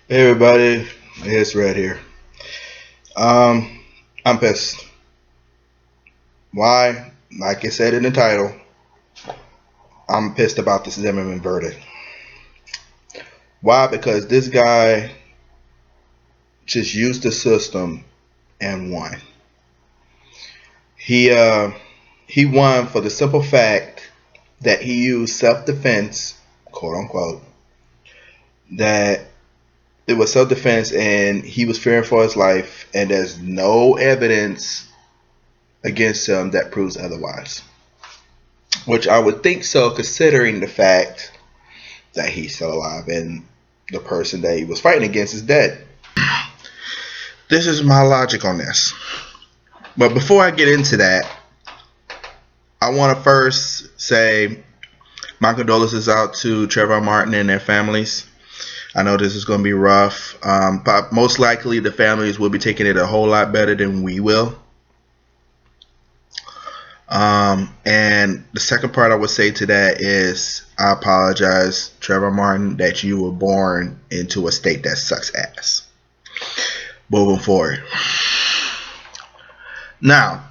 Hey everybody, it's Red here. Um, I'm pissed. Why? Like I said in the title, I'm pissed about this Zimmerman verdict. Why? Because this guy just used the system and won. He uh he won for the simple fact that he used self-defense, quote unquote, that it was self-defense and he was fearing for his life, and there's no evidence against him that proves otherwise. Which I would think so, considering the fact that he's still alive and the person that he was fighting against is dead. This is my logic on this. But before I get into that, I want to first say my condolences out to Trayvon Martin and their families. I know this is going to be rough, but most likely the families will be taking it a whole lot better than we will. And the second part I would say to that is I apologize, Trayvon Martin, that you were born into a state that sucks ass. Moving forward. Now,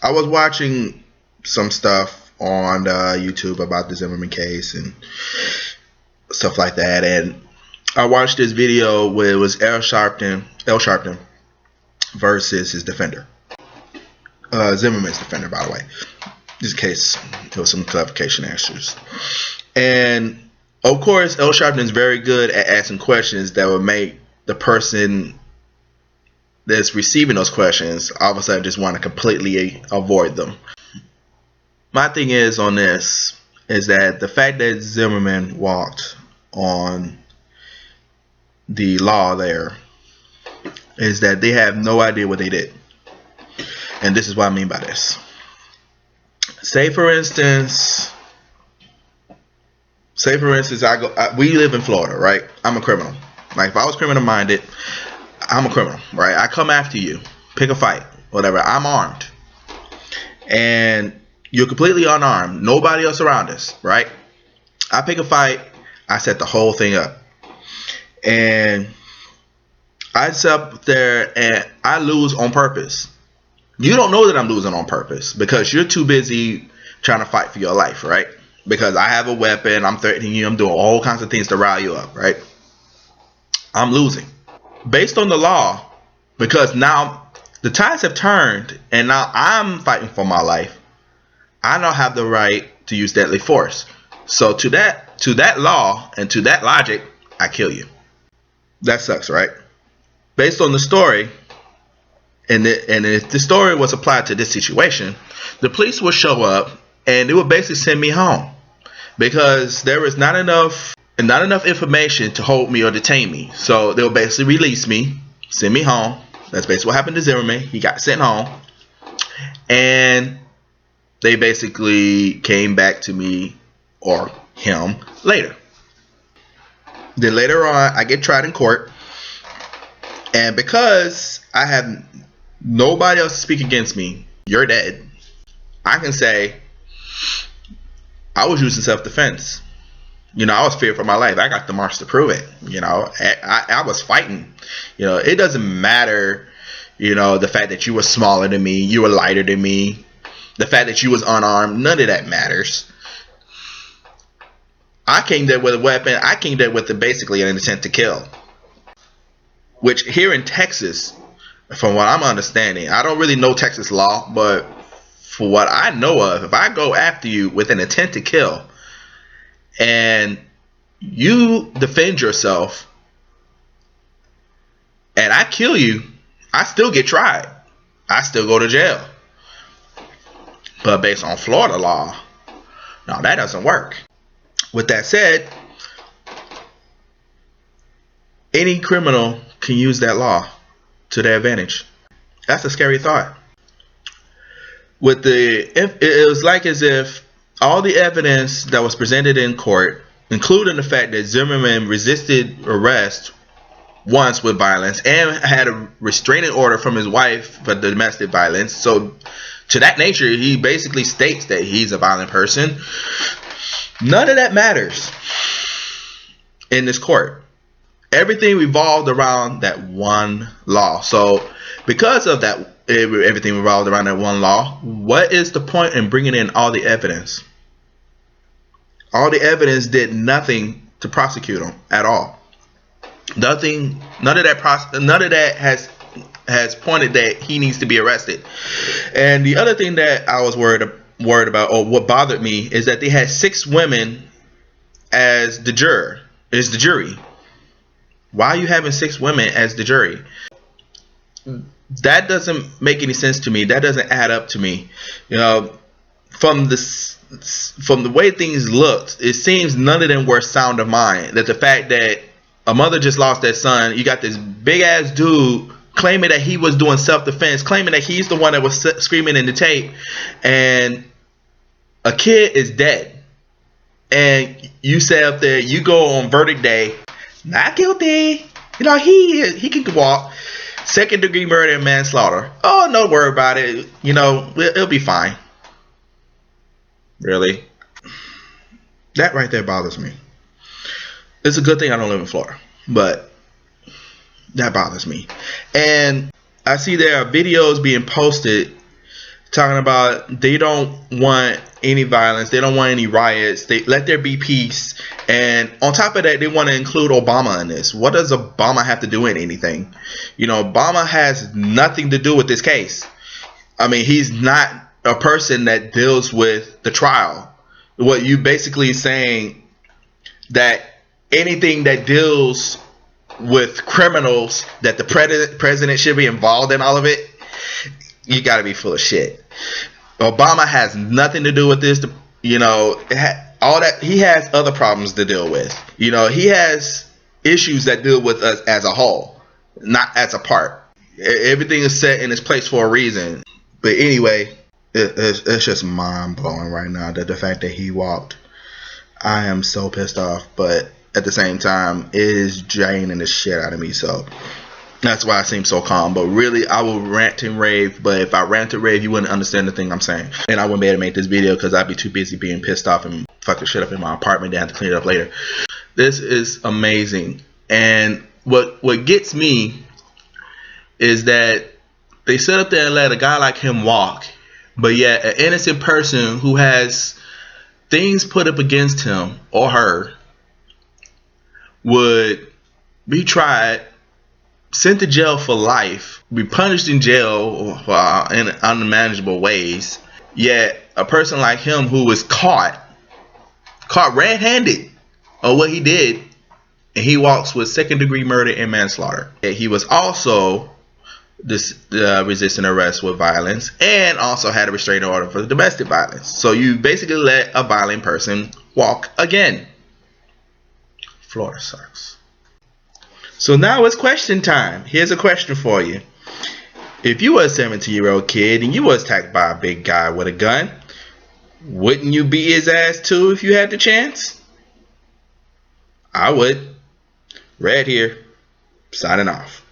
I was watching some stuff on YouTube about the Zimmerman case and stuff like that, and I watched this video where it was Al Sharpton versus his defender. Zimmerman's defender, by the way. This case, there was some clarification answers. And, of course, Al Sharpton is very good at asking questions that would make the person that's receiving those questions all of a sudden just want to completely avoid them. My thing is on this is that the fact that Zimmerman walked on the law there is that they have no idea what they did. And this is what I mean by this. Say for instance, we live in Florida, right? I'm a criminal. Like if I was criminal minded, I'm a criminal, right? I come after you, pick a fight, whatever. I'm armed. And you're completely unarmed. Nobody else around us, right? I pick a fight, I set the whole thing up. And I sit up there and I lose on purpose. You don't know that I'm losing on purpose because you're too busy trying to fight for your life, right? Because I have a weapon, I'm threatening you, I'm doing all kinds of things to rile you up, right? I'm losing. Based on the law, because now the tides have turned and now I'm fighting for my life, I now have the right to use deadly force. So to that law and to that logic, I kill you. That sucks, right? Based on the story, and if the story was applied to this situation, the police would show up and they would basically send me home because there is not enough information to hold me or detain me. So they'll basically release me, send me home. That's basically what happened to Zimmerman. He got sent home, and they basically came back to me or him later. Then later on, I get tried in court, and because I have nobody else to speak against me, you're dead, I can say I was using self-defense. I was feared for my life. I got the marks to prove it. I was fighting. It doesn't matter, the fact that you were smaller than me, you were lighter than me, the fact that you was unarmed, none of that matters. I came there with a weapon. I came there with basically an intent to kill. Which here in Texas, from what I'm understanding, I don't really know Texas law, but for what I know of, if I go after you with an intent to kill and you defend yourself and I kill you, I still get tried. I still go to jail. But based on Florida law, no, that doesn't work. With that said, any criminal can use that law to their advantage. That's a scary thought. It was like as if all the evidence that was presented in court, including the fact that Zimmerman resisted arrest once with violence and had a restraining order from his wife for domestic violence. So to that nature, he basically states that he's a violent person. None of that matters in this court. everything revolved around that one law. So because of that, everything revolved around that one law. What is the point in bringing in all the evidence? All the evidence did nothing to prosecute him at all. Nothing. None of that has pointed that he needs to be arrested. And the other thing that I was worried about, or what bothered me, is that they had 6 women as the jury. Why are you having 6 women as the jury? That doesn't make any sense to me. That doesn't add up to me. You know, from the way things looked, it seems none of them were sound of mind. That the fact that a mother just lost their son, you got this big ass dude claiming that he was doing self-defense, claiming that he's the one that was screaming in the tape, and a kid is dead. And you say up there, you go on verdict day, not guilty. You know, he can walk. 2nd degree murder and manslaughter. Oh, no worry about it. You know, it'll be fine. Really? That right there bothers me. It's a good thing I don't live in Florida, but that bothers me. And I see there are videos being posted talking about they don't want any violence, they don't want any riots, they let there be peace. And on top of that, they want to include Obama in this. What does Obama have to do in anything? You know, Obama has nothing to do with this case. I mean, he's not a person that deals with the trial. What you basically saying that anything that deals with criminals, that the president should be involved in all of it, you got to be full of shit. Obama has nothing to do with this. You know, all that, he has other problems to deal with. You know, he has issues that deal with us as a whole, not as a part. Everything is set in its place for a reason. But anyway, it's just mind blowing right now that the fact that he walked. I am so pissed off, but at the same time, it is draining the shit out of me. So that's why I seem so calm. But really, I will rant and rave. But if I rant and rave, you wouldn't understand the thing I'm saying. And I wouldn't be able to make this video because I'd be too busy being pissed off and fucking shit up in my apartment. Then have to clean it up later. This is amazing. And what gets me is that they sit up there and let a guy like him walk. But yet an innocent person who has things put up against him or her would be tried, sent to jail for life, be punished in jail in unmanageable ways. Yet a person like him who was caught red-handed on what he did, and he walks with 2nd degree murder and manslaughter. He was also resisting arrest with violence and also had a restraining order for domestic violence. So you basically let a violent person walk again. Florida sucks. So now it's question time. Here's a question for you. If you were a 17-year-old kid and you was attacked by a big guy with a gun, wouldn't you beat his ass too if you had the chance? I would. Red here, signing off.